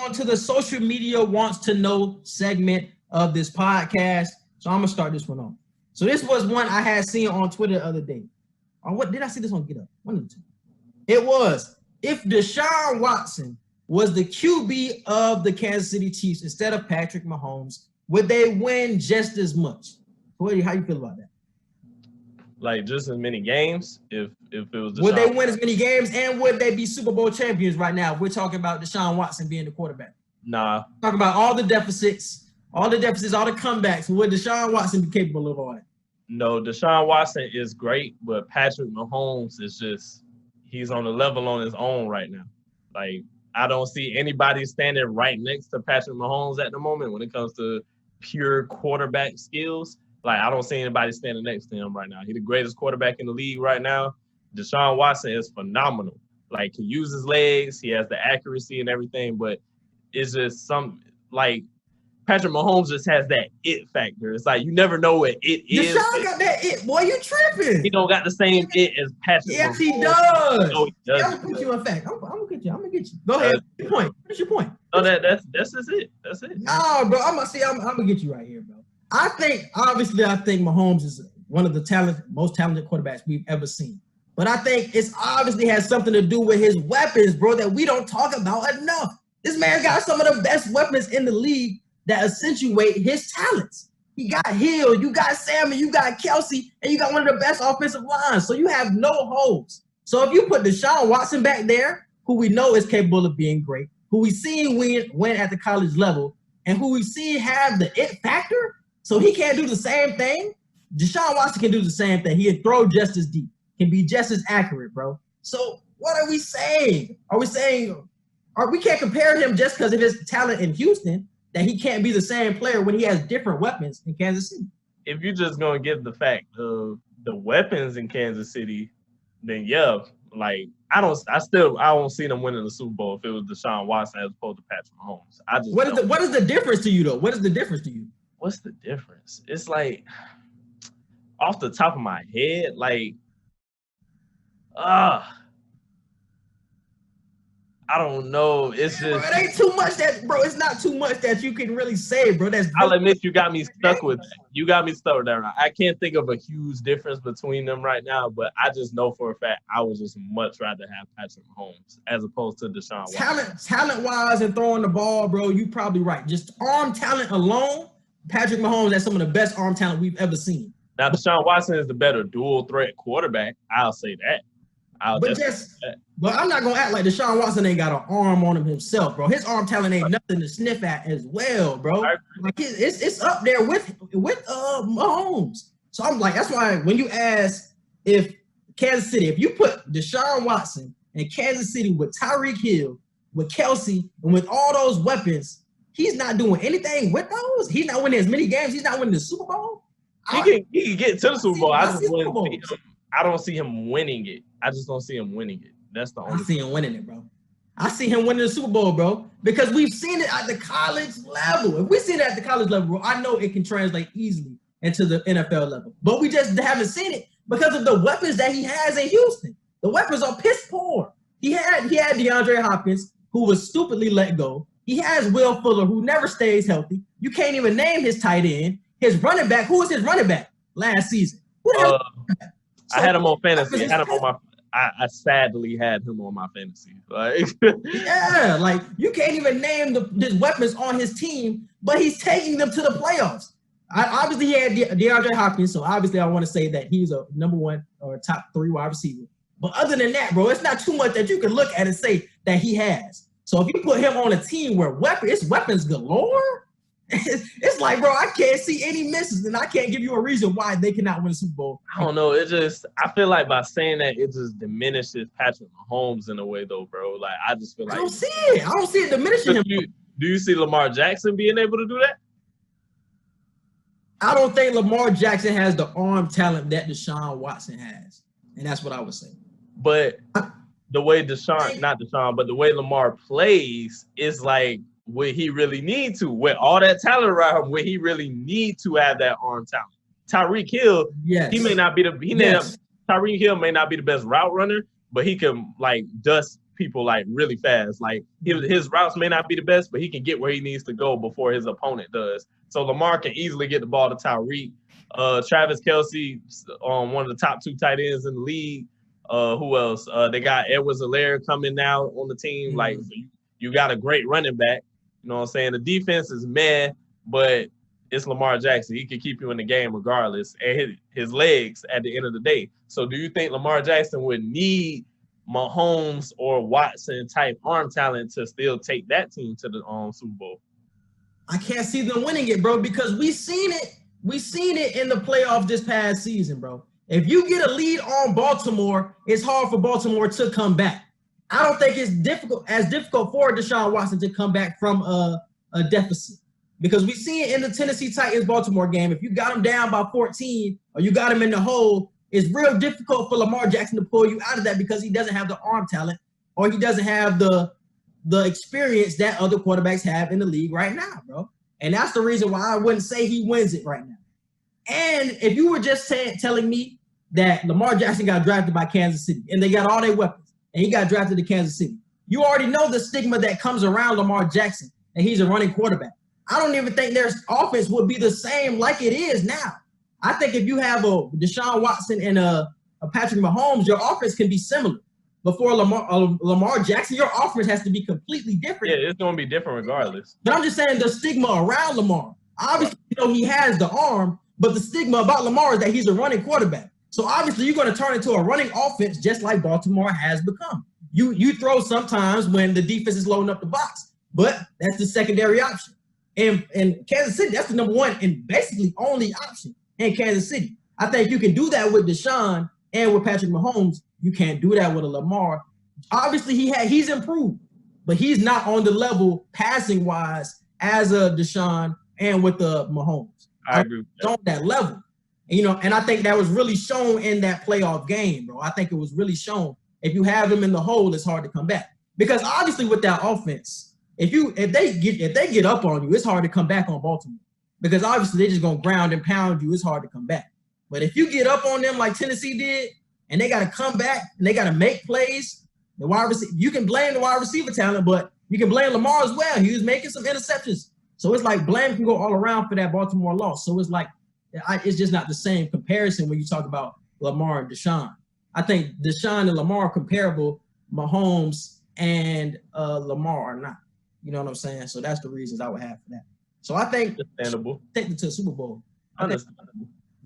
on to the social media wants to know segment of this podcast. So I'm gonna start this one off. So this was one I had seen on Twitter the other day. Or what did I see this on Get Up? One of the two. It was, if Deshaun Watson was the QB of the Kansas City Chiefs instead of Patrick Mahomes, would they win just as much? Cody, how you feel about that? Like just as many games? If it was Deshaun would they win as many games, and would they be Super Bowl champions right now? We're talking about Deshaun Watson being the quarterback. Nah. Talk about all the deficits, all the comebacks. Would Deshaun Watson be capable of all that? No, Deshaun Watson is great, but Patrick Mahomes is just, he's on a level on his own right now. Like, I don't see anybody standing right next to Patrick Mahomes at the moment when it comes to pure quarterback skills. Like, I don't see anybody standing next to him right now. He's the greatest quarterback in the league right now. Deshaun Watson is phenomenal. Like, he uses his legs, he has the accuracy and everything, but it's just Patrick Mahomes just has that it factor. It's like you never know what it is. Deshaun got that it. Boy, you tripping. He don't got the same it as Patrick Yes, Mahomes. he does. No, he doesn't. I'm gonna put you in fact. I'm gonna get you. Go ahead. Your point. What's your point? No, that's just it. That's it. No, bro. I'm gonna get you right here, bro. I think Mahomes is one of the most talented quarterbacks we've ever seen. But I think it's obviously has something to do with his weapons, bro, that we don't talk about enough. This man got some of the best weapons in the league that accentuate his talents. You got Hill, you got Salmon, you got Kelsey, and you got one of the best offensive lines. So you have no holes. So if you put Deshaun Watson back there, who we know is capable of being great, who we seen win at the college level, and who we see have the it factor, so he can't do the same thing. Deshaun Watson can do the same thing. He can throw just as deep, can be just as accurate, bro. So what are we saying? Are we saying we can't compare him just because of his talent in Houston, that he can't be the same player when he has different weapons in Kansas City? If you're just gonna give the fact of the weapons in Kansas City, then yeah, like I don't see them winning the Super Bowl if it was Deshaun Watson as opposed to Patrick Mahomes. What is the difference to you though? What is the difference to you? What's the difference? It's like off the top of my head, like I don't know. It's just it ain't too much it's not too much that you can really say, bro. I'll admit you got me stuck with that. You got me stuck with that. I can't think of a huge difference between them right now, but I just know for a fact I would just much rather have Patrick Mahomes as opposed to Deshaun Watson. Talent-wise and throwing the ball, bro, you probably right. Just arm talent alone, Patrick Mahomes has some of the best arm talent we've ever seen. Now, Deshaun Watson is the better dual threat quarterback. I'll say that. But I'm not gonna act like Deshaun Watson ain't got an arm on him himself, bro. His arm talent ain't nothing to sniff at as well, bro. Like it's up there with Mahomes. So I'm like, that's why when you ask if Kansas City, if you put Deshaun Watson in Kansas City with Tyreek Hill, with Kelsey, and with all those weapons, he's not doing anything with those. He's not winning as many games. He's not winning the Super Bowl. He can get to the Super Bowl. I don't see him winning it. I just don't see him winning it. That's the only. I see him winning it, bro. I see him winning the Super Bowl, bro, because we've seen it at the college level. If we see it at the college level, bro, I know it can translate easily into the NFL level. But we just haven't seen it because of the weapons that he has in Houston. The weapons are piss poor. He had DeAndre Hopkins, who was stupidly let go. He has Will Fuller, who never stays healthy. You can't even name his tight end. His running back, who was his running back last season? I had him on fantasy. I sadly had him on my fantasy. Like, yeah, like you can't even name his weapons on his team, but he's taking them to the playoffs. Obviously, he had DeAndre Hopkins, so obviously I want to say that he's a number one or top 3 wide receiver. But other than that, bro, it's not too much that you can look at and say that he has. So if you put him on a team where it's weapons galore, it's like, bro, I can't see any misses, and I can't give you a reason why they cannot win a Super Bowl. I don't know. I feel like by saying that, it just diminishes Patrick Mahomes in a way, though, bro. Like, I just feel like I don't see it diminishing him. Do you see Lamar Jackson being able to do that? I don't think Lamar Jackson has the arm talent that Deshaun Watson has, and that's what I would say. But the way the way Lamar plays is like, would he really need to? With all that talent around him, would he really need to have that arm talent? Tyreek Hill, yes. Tyreek Hill may not be the best route runner, but he can like dust people like really fast. Like his routes may not be the best, but he can get where he needs to go before his opponent does. So Lamar can easily get the ball to Tyreek. Travis Kelce, one of the top 2 tight ends in the league. Who else? They got Edwards-Helaire coming now on the team. Like so you got a great running back. You know what I'm saying? The defense is meh, but it's Lamar Jackson. He can keep you in the game regardless, and his legs at the end of the day. So do you think Lamar Jackson would need Mahomes or Watson type arm talent to still take that team to the Super Bowl? I can't see them winning it, bro, because we seen it. We seen it in the playoffs this past season, bro. If you get a lead on Baltimore, it's hard for Baltimore to come back. I don't think it's difficult for Deshaun Watson to come back from a deficit, because we see it in the Tennessee Titans-Baltimore game. If you got them down by 14 or you got them in the hole, it's real difficult for Lamar Jackson to pull you out of that because he doesn't have the arm talent or he doesn't have the experience that other quarterbacks have in the league right now, bro. And that's the reason why I wouldn't say he wins it right now. And if you were just telling me that Lamar Jackson got drafted by Kansas City and they got all their weapons and he got drafted to Kansas City, you already know the stigma that comes around Lamar Jackson and he's a running quarterback. I don't even think their offense would be the same like it is now. I think if you have a Deshaun Watson and a Patrick Mahomes, your offense can be similar. Before Lamar Jackson, your offense has to be completely different. Yeah, it's going to be different regardless. But I'm just saying the stigma around Lamar. Obviously, you know, he has the arm, but the stigma about Lamar is that he's a running quarterback. So obviously, you're going to turn into a running offense just like Baltimore has become. You throw sometimes when the defense is loading up the box, but that's the secondary option. And Kansas City, that's the number one and basically only option in Kansas City. I think you can do that with Deshaun and with Patrick Mahomes. You can't do that with a Lamar. Obviously, he's improved, but he's not on the level passing wise as a Deshaun and with the Mahomes. I agree with that. On that level. You know, and I think that was really shown in that playoff game, bro. I think it was really shown. If you have them in the hole, it's hard to come back. Because obviously with that offense, if they get up on you, it's hard to come back on Baltimore. Because obviously they're just gonna ground and pound you, it's hard to come back. But if you get up on them like Tennessee did, and they gotta come back and they gotta make plays, you can blame the wide receiver talent, but you can blame Lamar as well. He was making some interceptions. So it's like blame can go all around for that Baltimore loss. So it's like it's just not the same comparison when you talk about Lamar and Deshaun. I think Deshaun and Lamar are comparable. Mahomes and Lamar are not. You know what I'm saying? So that's the reasons I would have for that. So I think understandable. Take it to the Super Bowl. Understandable.